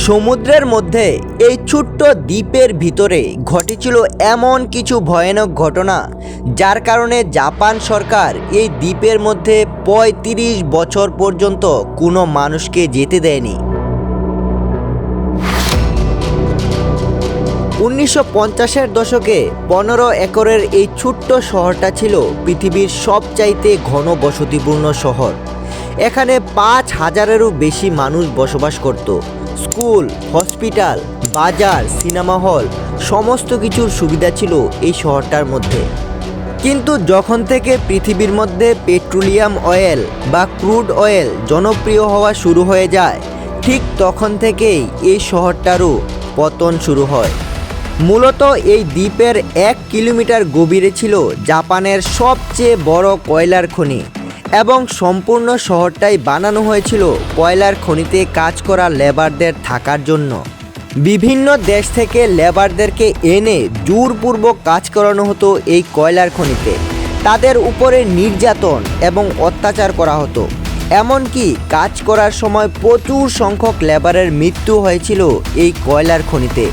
সমুদ্রের মধ্যে এই ছোট্ট দ্বীপের ভিতরে ঘটেছিল এমন কিছু ভয়ানক ঘটনা, যার কারণে জাপান সরকার এই দ্বীপের মধ্যে ৩৫ বছর পর্যন্ত কোনো মানুষকে যেতে দেয়নি। ১৯৫০-এর দশকে ১৫ একরের এই ছোট্ট শহরটা ছিল পৃথিবীর সবচাইতে ঘন বসতিপূর্ণ শহর। এখানে ৫,০০০-এরও বেশি মানুষ বসবাস করত। স্কুল, হসপিটাল, বাজার, সিনেমা হল সমস্ত কিছুর সুবিধা ছিল এই শহরটার মধ্যে। কিন্তু যখন থেকে পৃথিবীর মধ্যে পেট্রোলিয়াম অয়েল বা ক্রুড অয়েল জনপ্রিয় হওয়া শুরু হয়ে যায়, ঠিক তখন থেকেই এই শহরটারও পতন শুরু হয়। মূলত এই দ্বীপের ১ কিলোমিটার গভীরে ছিল জাপানের সবচেয়ে বড় কয়লার খনি, এবং সম্পূর্ণ শহরটাই বানানো হয়েছিল কয়লার খনিতে কাজ করা লেবারদের থাকার জন্য। বিভিন্ন দেশ থেকে লেবারদেরকে এনে জোরপূর্বক কাজ করানো হতো এই কয়লার খনিতে। তাদের উপরে নির্যাতন এবং অত্যাচার করা হতো। এমনকি কাজ করার সময় প্রচুর সংখ্যক লেবারের মৃত্যু হয়েছিল এই কয়লার খনিতে।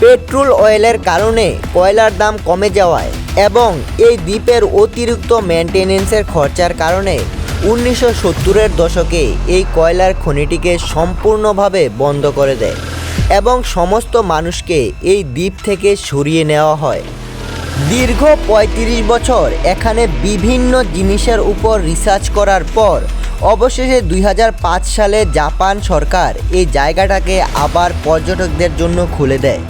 পেট্রোল অয়েলের কারণে কয়লার দাম কমে যাওয়ায় এবং এই দ্বীপের অতিরিক্ত মেনটেনেন্সের খরচার কারণে ১৯৭০-এর দশকে এই কয়লার খনিটিকে সম্পূর্ণভাবে বন্ধ করে দেয় এবং সমস্ত মানুষকে এই দ্বীপ থেকে সরিয়ে নেওয়া হয়। দীর্ঘ ৩৫ বছর এখানে বিভিন্ন জিনিসের উপর রিসার্চ করার পর অবশেষে ২০০৫ সালে জাপান সরকার এই জায়গাটাকে আবার পর্যটকদের জন্য খুলে দেয়।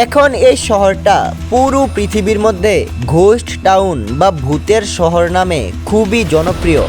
এখন এই শহরটা পুরো পৃথিবীর মধ্যে ঘোস্ট টাউন বা ভূতের শহর নামে খুবই জনপ্রিয়।